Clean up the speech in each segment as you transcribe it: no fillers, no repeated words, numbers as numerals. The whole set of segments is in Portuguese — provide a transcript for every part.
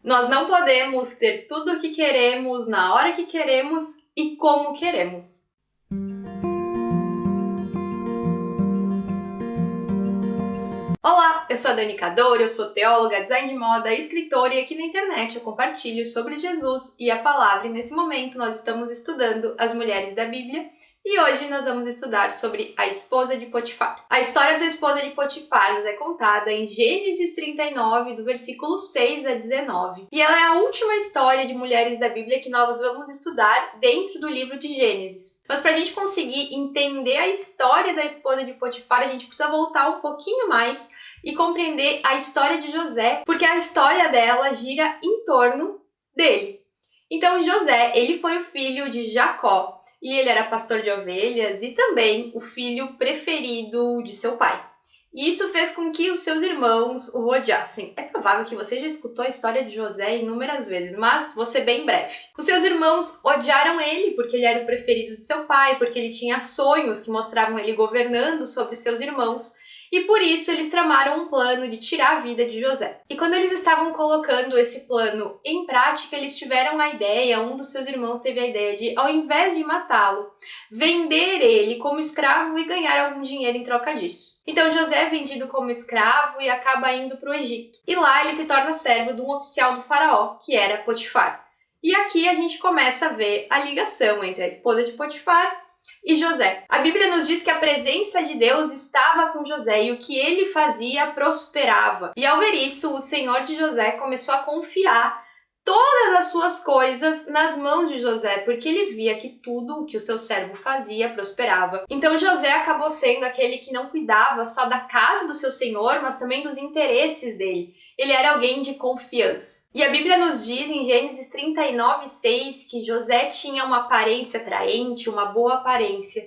Nós não podemos ter tudo o que queremos, na hora que queremos e como queremos. Olá, eu sou a Dani Cadori, eu sou teóloga, design de moda, escritora e aqui na internet eu compartilho sobre Jesus e a palavra e nesse momento nós estamos estudando as mulheres da Bíblia e hoje nós vamos estudar sobre a esposa de Potifar. A história da esposa de Potifar nos é contada em Gênesis 39, do versículo 6 a 19 e ela é a última história de mulheres da Bíblia que nós vamos estudar dentro do livro de Gênesis. Mas para a gente conseguir entender a história da esposa de Potifar, a gente precisa voltar um pouquinho mais e compreender a história de José, porque a história dela gira em torno dele. Então José, ele foi o filho de Jacó e ele era pastor de ovelhas e também o filho preferido de seu pai. E isso fez com que os seus irmãos o odiassem. É provável que você já escutou a história de José inúmeras vezes, mas vou ser bem breve. Os seus irmãos odiaram ele porque ele era o preferido de seu pai, porque ele tinha sonhos que mostravam ele governando sobre seus irmãos. E por isso eles tramaram um plano de tirar a vida de José. E quando eles estavam colocando esse plano em prática, eles tiveram a ideia, um dos seus irmãos teve a ideia de, ao invés de matá-lo, vender ele como escravo e ganhar algum dinheiro em troca disso. Então José é vendido como escravo e acaba indo para o Egito. E lá ele se torna servo de um oficial do faraó, que era Potifar. E aqui a gente começa a ver a ligação entre a esposa de Potifar e José. A Bíblia nos diz que a presença de Deus estava com José e o que ele fazia prosperava. E ao ver isso, o Senhor de José começou a confiar todas as suas coisas nas mãos de José, porque ele via que tudo o que o seu servo fazia prosperava. Então José acabou sendo aquele que não cuidava só da casa do seu senhor, mas também dos interesses dele. Ele era alguém de confiança. E a Bíblia nos diz em Gênesis 39:6 que José tinha uma aparência atraente, uma boa aparência.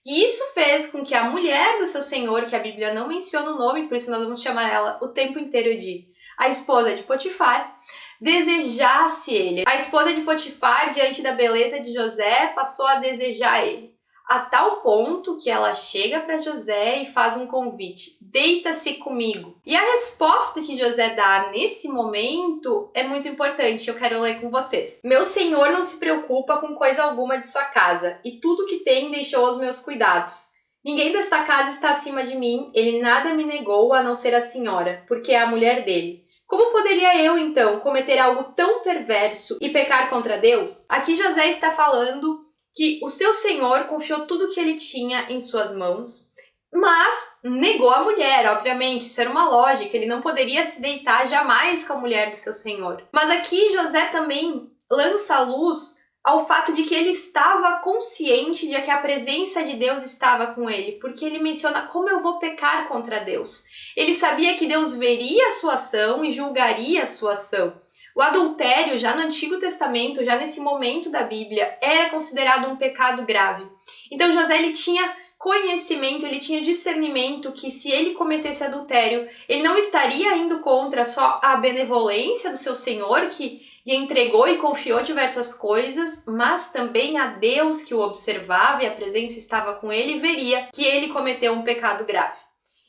E isso fez com que a mulher do seu senhor, que a Bíblia não menciona o nome, por isso nós vamos chamar ela o tempo inteiro de a esposa de Potifar, desejasse ele. A esposa de Potifar, diante da beleza de José, passou a desejar ele. A tal ponto que ela chega para José e faz um convite: deita-se comigo. E a resposta que José dá nesse momento é muito importante, eu quero ler com vocês. Meu senhor não se preocupa com coisa alguma de sua casa, e tudo que tem deixou aos meus cuidados. Ninguém desta casa está acima de mim, ele nada me negou a não ser a senhora, porque é a mulher dele. Como poderia eu, então, cometer algo tão perverso e pecar contra Deus? Aqui José está falando que o seu senhor confiou tudo que ele tinha em suas mãos, mas negou a mulher, obviamente, isso era uma lógica, ele não poderia se deitar jamais com a mulher do seu senhor. Mas aqui José também lança a luz ao fato de que ele estava consciente de que a presença de Deus estava com ele, porque ele menciona: como eu vou pecar contra Deus? Ele sabia que Deus veria a sua ação e julgaria a sua ação. O adultério, já no Antigo Testamento, já nesse momento da Bíblia, era considerado um pecado grave. Então José, ele tinha conhecimento, ele tinha discernimento que se ele cometesse adultério, ele não estaria indo contra só a benevolência do seu senhor, que lhe entregou e confiou diversas coisas, mas também a Deus que o observava e a presença estava com ele e veria que ele cometeu um pecado grave.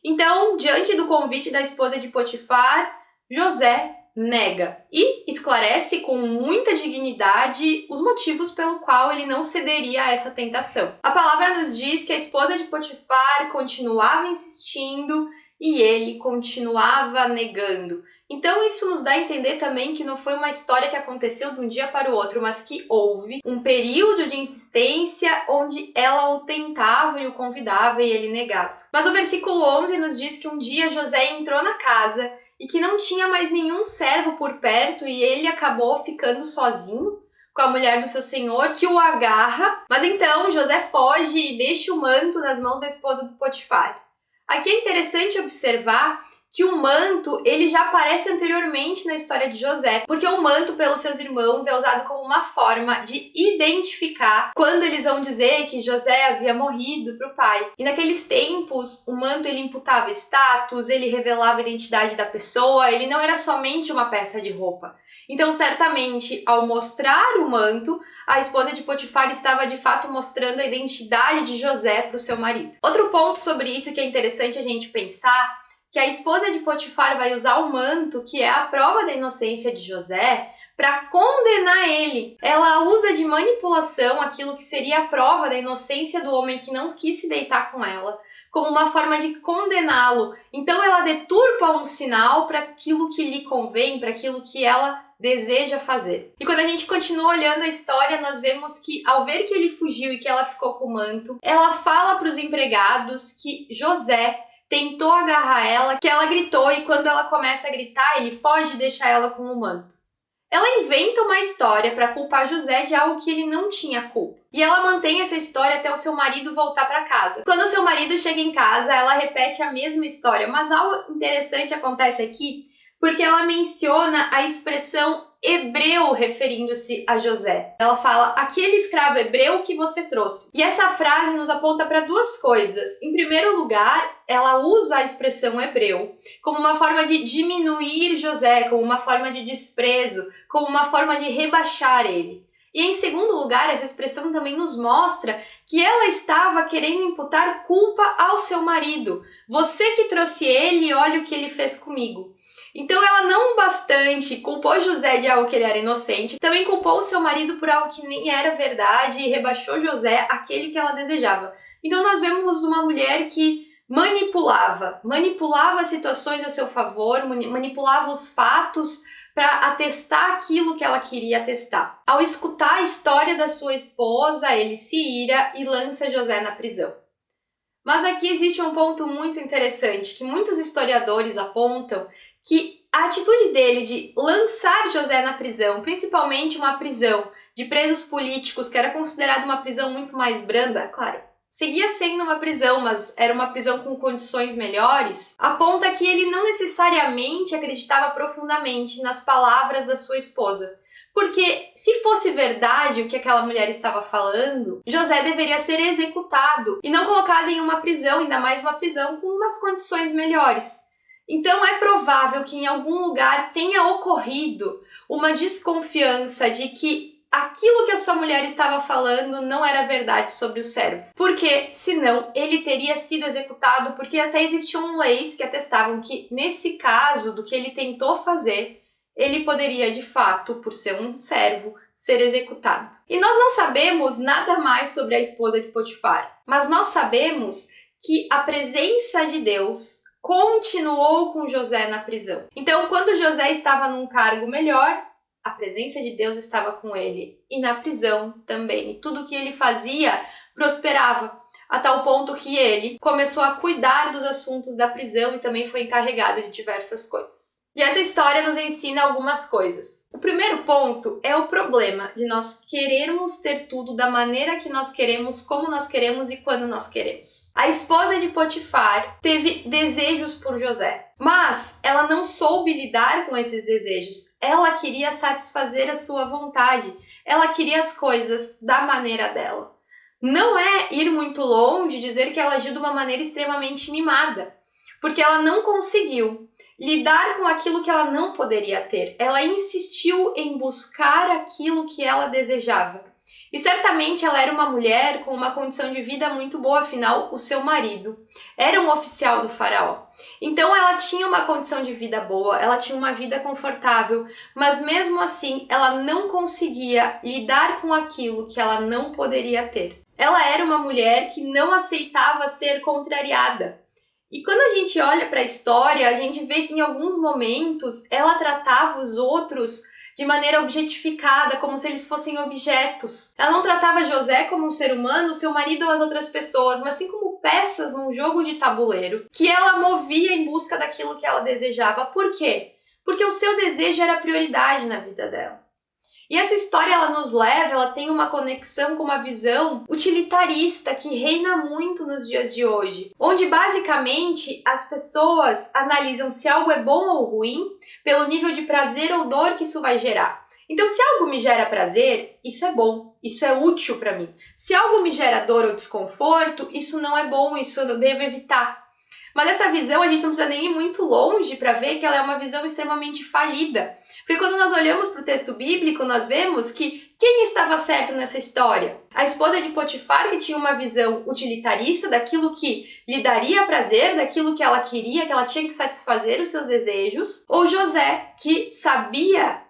Então, diante do convite da esposa de Potifar, José nega e esclarece com muita dignidade os motivos pelo qual ele não cederia a essa tentação. A palavra nos diz que a esposa de Potifar continuava insistindo e ele continuava negando. Então isso nos dá a entender também que não foi uma história que aconteceu de um dia para o outro, mas que houve um período de insistência onde ela o tentava e o convidava e ele negava. Mas o versículo 11 nos diz que um dia José entrou na casa e que não tinha mais nenhum servo por perto e ele acabou ficando sozinho com a mulher do seu senhor, que o agarra. Mas então José foge e deixa o manto nas mãos da esposa do Potifar. Aqui é interessante observar que o manto, ele já aparece anteriormente na história de José, porque o manto pelos seus irmãos é usado como uma forma de identificar quando eles vão dizer que José havia morrido para o pai. E naqueles tempos, o manto ele imputava status, ele revelava a identidade da pessoa, ele não era somente uma peça de roupa. Então, certamente, ao mostrar o manto, a esposa de Potifar estava de fato mostrando a identidade de José para o seu marido. Outro ponto sobre isso que é interessante a gente pensar, que a esposa de Potifar vai usar o manto, que é a prova da inocência de José, para condenar ele. Ela usa de manipulação aquilo que seria a prova da inocência do homem que não quis se deitar com ela, como uma forma de condená-lo. Então ela deturpa um sinal para aquilo que lhe convém, para aquilo que ela deseja fazer. E quando a gente continua olhando a história, nós vemos que ao ver que ele fugiu e que ela ficou com o manto, ela fala para os empregados que José tentou agarrar ela, que ela gritou, e quando ela começa a gritar, ele foge e deixa ela com o manto. Ela inventa uma história para culpar José de algo que ele não tinha culpa. E ela mantém essa história até o seu marido voltar para casa. Quando o seu marido chega em casa, ela repete a mesma história, mas algo interessante acontece aqui, porque ela menciona a expressão hebreu referindo-se a José. Ela fala, aquele escravo hebreu que você trouxe. E essa frase nos aponta para duas coisas. Em primeiro lugar, ela usa a expressão hebreu como uma forma de diminuir José, como uma forma de desprezo, como uma forma de rebaixar ele. E em segundo lugar, essa expressão também nos mostra que ela estava querendo imputar culpa ao seu marido. Você que trouxe ele, olha o que ele fez comigo. Então ela não bastante culpou José de algo que ele era inocente, também culpou o seu marido por algo que nem era verdade e rebaixou José aquele que ela desejava. Então nós vemos uma mulher que manipulava situações a seu favor, manipulava os fatos para atestar aquilo que ela queria atestar. Ao escutar a história da sua esposa, ele se ira e lança José na prisão. Mas aqui existe um ponto muito interessante que muitos historiadores apontam, que a atitude dele de lançar José na prisão, principalmente uma prisão de presos políticos, que era considerada uma prisão muito mais branda, claro, seguia sendo uma prisão, mas era uma prisão com condições melhores, aponta que ele não necessariamente acreditava profundamente nas palavras da sua esposa. Porque se fosse verdade o que aquela mulher estava falando, José deveria ser executado e não colocado em uma prisão, ainda mais uma prisão com umas condições melhores. Então é provável que em algum lugar tenha ocorrido uma desconfiança de que aquilo que a sua mulher estava falando não era verdade sobre o servo. Porque, senão, ele teria sido executado, porque até existiam leis que atestavam que, nesse caso do que ele tentou fazer, ele poderia, de fato, por ser um servo, ser executado. E nós não sabemos nada mais sobre a esposa de Potifar, mas nós sabemos que a presença de Deus continuou com José na prisão. Então, quando José estava num cargo melhor, a presença de Deus estava com ele. E na prisão também. E tudo que ele fazia prosperava, a tal ponto que ele começou a cuidar dos assuntos da prisão e também foi encarregado de diversas coisas. E essa história nos ensina algumas coisas. O primeiro ponto é o problema de nós querermos ter tudo da maneira que nós queremos, como nós queremos e quando nós queremos. A esposa de Potifar teve desejos por José, mas ela não soube lidar com esses desejos. Ela queria satisfazer a sua vontade, ela queria as coisas da maneira dela. Não é ir muito longe dizer que ela agiu de uma maneira extremamente mimada, porque ela não conseguiu lidar com aquilo que ela não poderia ter. Ela insistiu em buscar aquilo que ela desejava. E certamente ela era uma mulher com uma condição de vida muito boa, afinal, o seu marido era um oficial do faraó. Então ela tinha uma condição de vida boa, ela tinha uma vida confortável, mas mesmo assim ela não conseguia lidar com aquilo que ela não poderia ter. Ela era uma mulher que não aceitava ser contrariada. E quando a gente olha para a história, a gente vê que em alguns momentos ela tratava os outros de maneira objetificada, como se eles fossem objetos. Ela não tratava José como um ser humano, seu marido ou as outras pessoas, mas sim como peças num jogo de tabuleiro, que ela movia em busca daquilo que ela desejava. Por quê? Porque o seu desejo era prioridade na vida dela. E essa história ela tem uma conexão com uma visão utilitarista que reina muito nos dias de hoje, onde basicamente as pessoas analisam se algo é bom ou ruim pelo nível de prazer ou dor que isso vai gerar. Então, se algo me gera prazer, isso é bom, isso é útil para mim. Se algo me gera dor ou desconforto, isso não é bom, isso eu devo evitar. Mas essa visão a gente não precisa nem ir muito longe para ver que ela é uma visão extremamente falida. Porque quando nós olhamos para o texto bíblico, nós vemos que quem estava certo nessa história? A esposa de Potifar, que tinha uma visão utilitarista daquilo que lhe daria prazer, daquilo que ela queria, que ela tinha que satisfazer os seus desejos, ou José, que sabia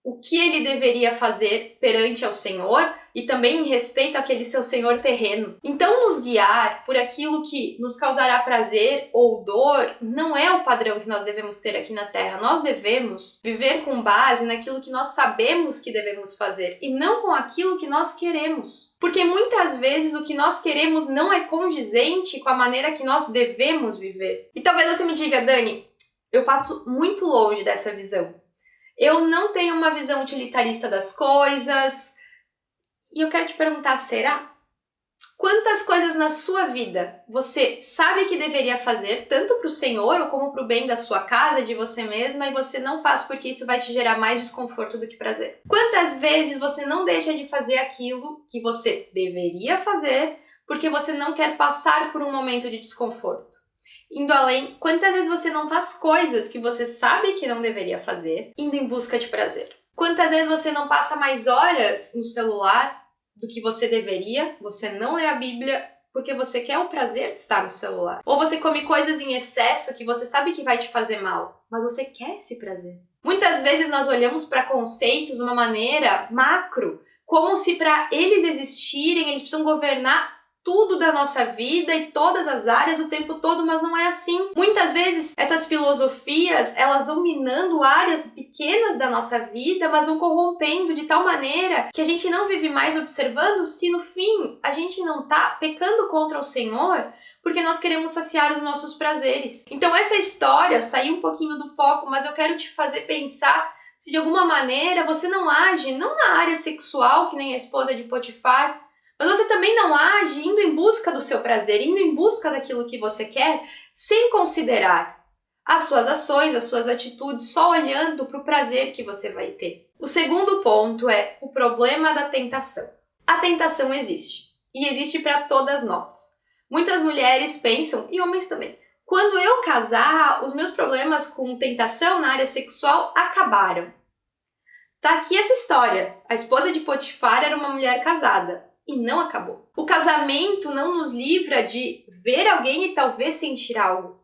o que ele deveria fazer perante ao Senhor e também em respeito àquele seu senhor terreno. Então, nos guiar por aquilo que nos causará prazer ou dor não é o padrão que nós devemos ter aqui na Terra. Nós devemos viver com base naquilo que nós sabemos que devemos fazer e não com aquilo que nós queremos. Porque muitas vezes o que nós queremos não é condizente com a maneira que nós devemos viver. E talvez você me diga, Dani, eu passo muito longe dessa visão. Eu não tenho uma visão utilitarista das coisas. E eu quero te perguntar, será? Quantas coisas na sua vida você sabe que deveria fazer, tanto para o Senhor ou como para o bem da sua casa, de você mesma, e você não faz porque isso vai te gerar mais desconforto do que prazer? Quantas vezes você não deixa de fazer aquilo que você deveria fazer porque você não quer passar por um momento de desconforto? Indo além, quantas vezes você não faz coisas que você sabe que não deveria fazer, indo em busca de prazer? Quantas vezes você não passa mais horas no celular do que você deveria, você não lê a Bíblia porque você quer o prazer de estar no celular? Ou você come coisas em excesso que você sabe que vai te fazer mal, mas você quer esse prazer? Muitas vezes nós olhamos para conceitos de uma maneira macro, como se para eles existirem, eles precisam governar tudo da nossa vida e todas as áreas o tempo todo, mas não é assim. Muitas vezes essas filosofias, elas vão minando áreas pequenas da nossa vida, mas vão corrompendo de tal maneira que a gente não vive mais observando se no fim a gente não tá pecando contra o Senhor porque nós queremos saciar os nossos prazeres. Então essa história saiu um pouquinho do foco, mas eu quero te fazer pensar se de alguma maneira você não age, não na área sexual, que nem a esposa de Potifar, mas você também não age indo em busca do seu prazer, indo em busca daquilo que você quer, sem considerar as suas ações, as suas atitudes, só olhando para o prazer que você vai ter. O segundo ponto é o problema da tentação. A tentação existe, e existe para todas nós. Muitas mulheres pensam, e homens também, quando eu casar, os meus problemas com tentação na área sexual acabaram. Tá aqui essa história. A esposa de Potifar era uma mulher casada. E não acabou. O casamento não nos livra de ver alguém e talvez sentir algo.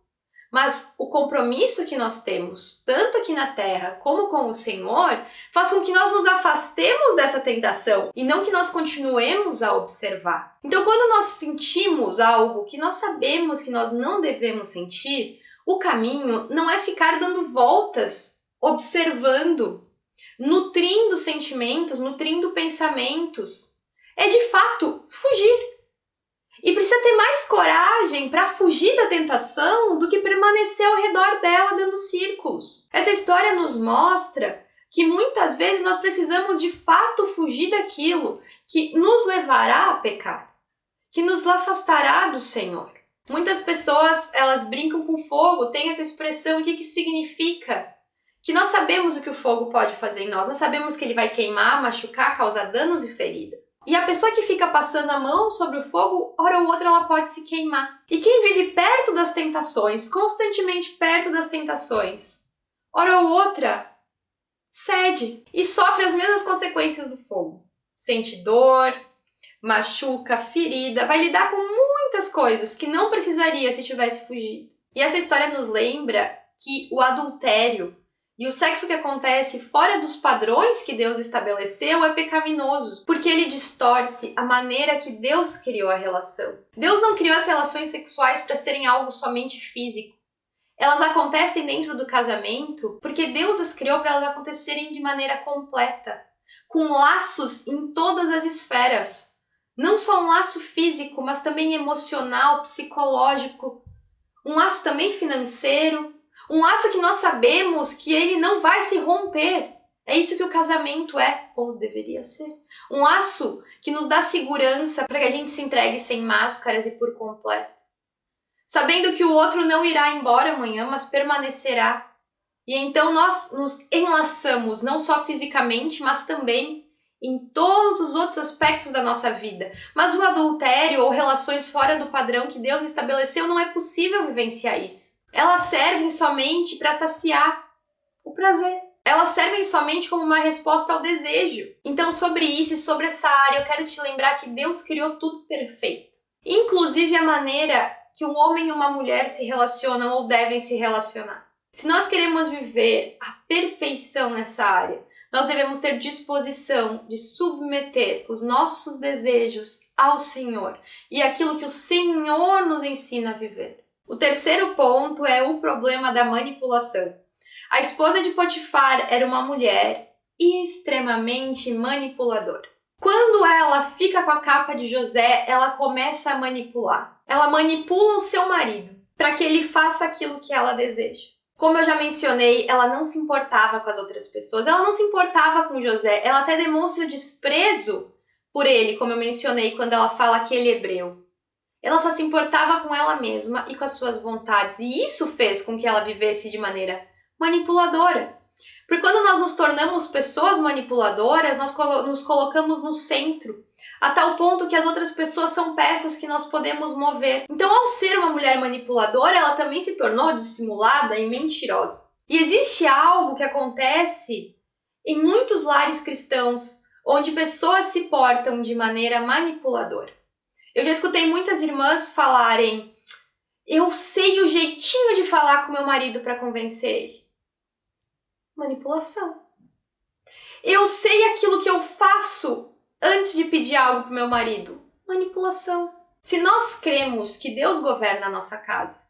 Mas o compromisso que nós temos, tanto aqui na terra como com o Senhor, faz com que nós nos afastemos dessa tentação e não que nós continuemos a observar. Então, quando nós sentimos algo que nós sabemos que nós não devemos sentir, o caminho não é ficar dando voltas, observando, nutrindo sentimentos, nutrindo pensamentos. É de fato fugir. E precisa ter mais coragem para fugir da tentação do que permanecer ao redor dela dando círculos. Essa história nos mostra que muitas vezes nós precisamos de fato fugir daquilo que nos levará a pecar, que nos afastará do Senhor. Muitas pessoas, elas brincam com fogo, tem essa expressão, o que significa? Que nós sabemos o que o fogo pode fazer em nós sabemos que ele vai queimar, machucar, causar danos e ferida. E a pessoa que fica passando a mão sobre o fogo, hora ou outra ela pode se queimar. E quem vive perto das tentações, constantemente perto das tentações, hora ou outra, cede e sofre as mesmas consequências do fogo. Sente dor, machuca, ferida, vai lidar com muitas coisas que não precisaria se tivesse fugido. E essa história nos lembra que o adultério e o sexo que acontece fora dos padrões que Deus estabeleceu é pecaminoso, porque ele distorce a maneira que Deus criou a relação. Deus não criou as relações sexuais para serem algo somente físico. Elas acontecem dentro do casamento porque Deus as criou para elas acontecerem de maneira completa, com laços em todas as esferas. Não só um laço físico, mas também emocional, psicológico, um laço também financeiro, um laço que nós sabemos que ele não vai se romper. É isso que o casamento é, ou deveria ser. Um laço que nos dá segurança para que a gente se entregue sem máscaras e por completo. Sabendo que o outro não irá embora amanhã, mas permanecerá. E então nós nos enlaçamos, não só fisicamente, mas também em todos os outros aspectos da nossa vida. Mas o adultério ou relações fora do padrão que Deus estabeleceu, não é possível vivenciar isso. Elas servem somente para saciar o prazer. Elas servem somente como uma resposta ao desejo. Então, sobre isso e sobre essa área, eu quero te lembrar que Deus criou tudo perfeito. Inclusive a maneira que um homem e uma mulher se relacionam ou devem se relacionar. Se nós queremos viver a perfeição nessa área, nós devemos ter disposição de submeter os nossos desejos ao Senhor e aquilo que o Senhor nos ensina a viver. O terceiro ponto é o problema da manipulação. A esposa de Potifar era uma mulher extremamente manipuladora. Quando ela fica com a capa de José, ela começa a manipular. Ela manipula o seu marido para que ele faça aquilo que ela deseja. Como eu já mencionei, ela não se importava com as outras pessoas, ela não se importava com José, ela até demonstra desprezo por ele, como eu mencionei quando ela fala que ele é hebreu. Ela só se importava com ela mesma e com as suas vontades, e isso fez com que ela vivesse de maneira manipuladora. Porque quando nós nos tornamos pessoas manipuladoras, nós nos colocamos no centro, a tal ponto que as outras pessoas são peças que nós podemos mover. Então, ao ser uma mulher manipuladora, ela também se tornou dissimulada e mentirosa. E existe algo que acontece em muitos lares cristãos, onde pessoas se portam de maneira manipuladora. Eu já escutei muitas irmãs falarem: eu sei o jeitinho de falar com meu marido para convencer ele. Manipulação. Eu sei aquilo que eu faço antes de pedir algo pro meu marido. Manipulação. Se nós cremos que Deus governa a nossa casa,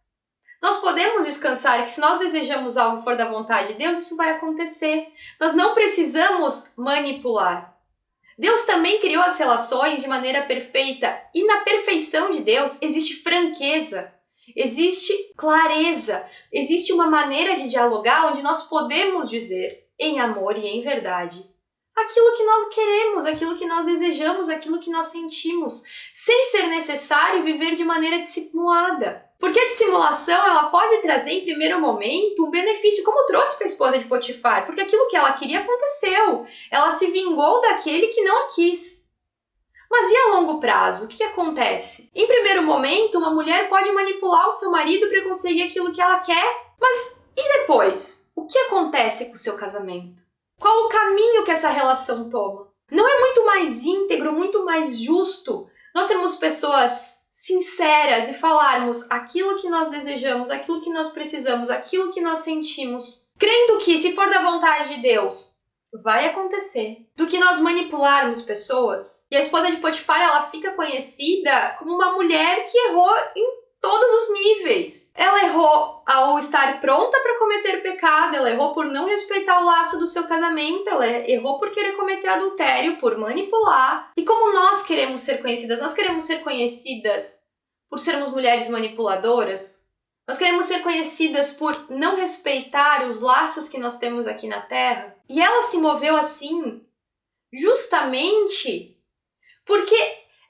nós podemos descansar que se nós desejamos algo for da vontade de Deus, isso vai acontecer. Nós não precisamos manipular. Deus também criou as relações de maneira perfeita e na perfeição de Deus existe franqueza, existe clareza, existe uma maneira de dialogar onde nós podemos dizer em amor e em verdade aquilo que nós queremos, aquilo que nós desejamos, aquilo que nós sentimos, sem ser necessário viver de maneira dissimulada. Porque a dissimulação, ela pode trazer em primeiro momento um benefício, como trouxe para a esposa de Potifar, porque aquilo que ela queria aconteceu. Ela se vingou daquele que não a quis. Mas e a longo prazo? O que acontece? Em primeiro momento, uma mulher pode manipular o seu marido para conseguir aquilo que ela quer, mas e depois? O que acontece com o seu casamento? Qual o caminho que essa relação toma? Não é muito mais íntegro, muito mais justo nós sermos pessoas sinceras e falarmos aquilo que nós desejamos, aquilo que nós precisamos, aquilo que nós sentimos, crendo que, se for da vontade de Deus, vai acontecer, do que nós manipularmos pessoas? E a esposa de Potifar, ela fica conhecida como uma mulher que errou em todos os níveis. Ela errou ao estar pronta para cometer pecado, ela errou por não respeitar o laço do seu casamento, ela errou por querer cometer adultério, por manipular. E como nós queremos ser conhecidas? Nós queremos ser conhecidas por sermos mulheres manipuladoras? Nós queremos ser conhecidas por não respeitar os laços que nós temos aqui na Terra? E ela se moveu assim justamente porque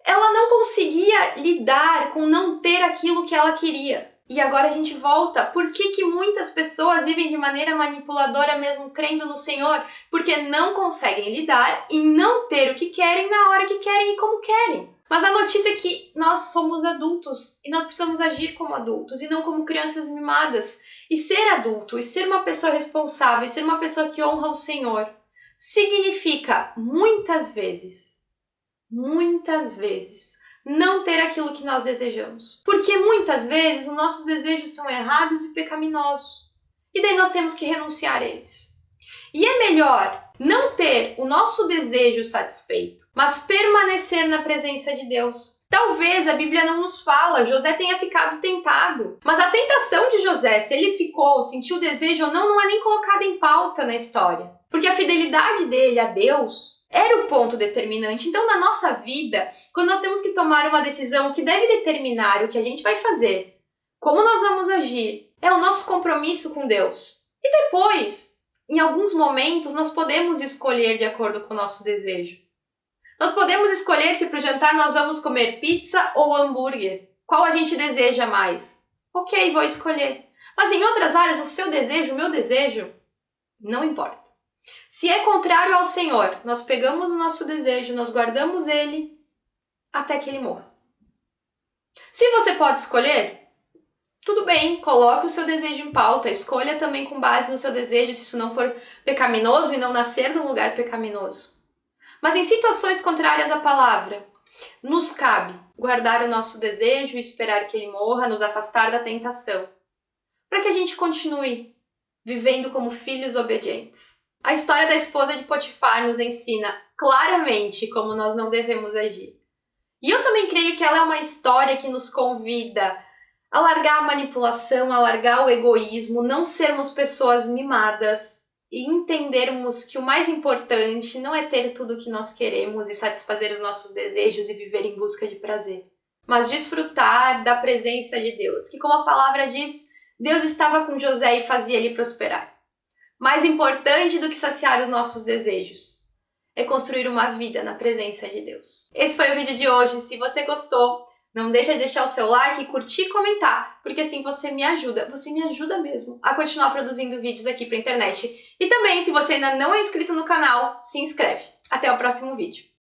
ela não conseguia lidar com não ter aquilo que ela queria. E agora a gente volta. Por que muitas pessoas vivem de maneira manipuladora mesmo crendo no Senhor? Porque não conseguem lidar e não ter o que querem na hora que querem e como querem. Mas a notícia é que nós somos adultos e nós precisamos agir como adultos e não como crianças mimadas. E ser adulto, e ser uma pessoa responsável, e ser uma pessoa que honra o Senhor, significa muitas vezes, não ter aquilo que nós desejamos. Porque muitas vezes os nossos desejos são errados e pecaminosos. E daí nós temos que renunciar a eles. E é melhor não ter o nosso desejo satisfeito, mas permanecer na presença de Deus. Talvez a Bíblia não nos fala, José tenha ficado tentado. Mas a tentação de José, se ele ficou, sentiu desejo ou não, não é nem colocada em pauta na história. Porque a fidelidade dele a Deus era o ponto determinante. Então, na nossa vida, quando nós temos que tomar uma decisão que deve determinar o que a gente vai fazer, como nós vamos agir, é o nosso compromisso com Deus. E depois, em alguns momentos, nós podemos escolher de acordo com o nosso desejo. Nós podemos escolher se para o jantar nós vamos comer pizza ou hambúrguer. Qual a gente deseja mais? Ok, vou escolher. Mas em outras áreas, o seu desejo, o meu desejo, não importa. Se é contrário ao Senhor, nós pegamos o nosso desejo, nós guardamos ele até que ele morra. Se você pode escolher, tudo bem, coloque o seu desejo em pauta, escolha também com base no seu desejo, se isso não for pecaminoso e não nascer de um lugar pecaminoso. Mas em situações contrárias à palavra, nos cabe guardar o nosso desejo e esperar que ele morra, nos afastar da tentação, para que a gente continue vivendo como filhos obedientes. A história da esposa de Potifar nos ensina claramente como nós não devemos agir. E eu também creio que ela é uma história que nos convida a largar a manipulação, a largar o egoísmo, não sermos pessoas mimadas e entendermos que o mais importante não é ter tudo o que nós queremos e satisfazer os nossos desejos e viver em busca de prazer, mas desfrutar da presença de Deus, que como a palavra diz, Deus estava com José e fazia ele prosperar. Mais importante do que saciar os nossos desejos é construir uma vida na presença de Deus. Esse foi o vídeo de hoje. Se você gostou, não deixa de deixar o seu like, curtir e comentar, porque assim você me ajuda mesmo a continuar produzindo vídeos aqui pra internet. E também, se você ainda não é inscrito no canal, se inscreve. Até o próximo vídeo.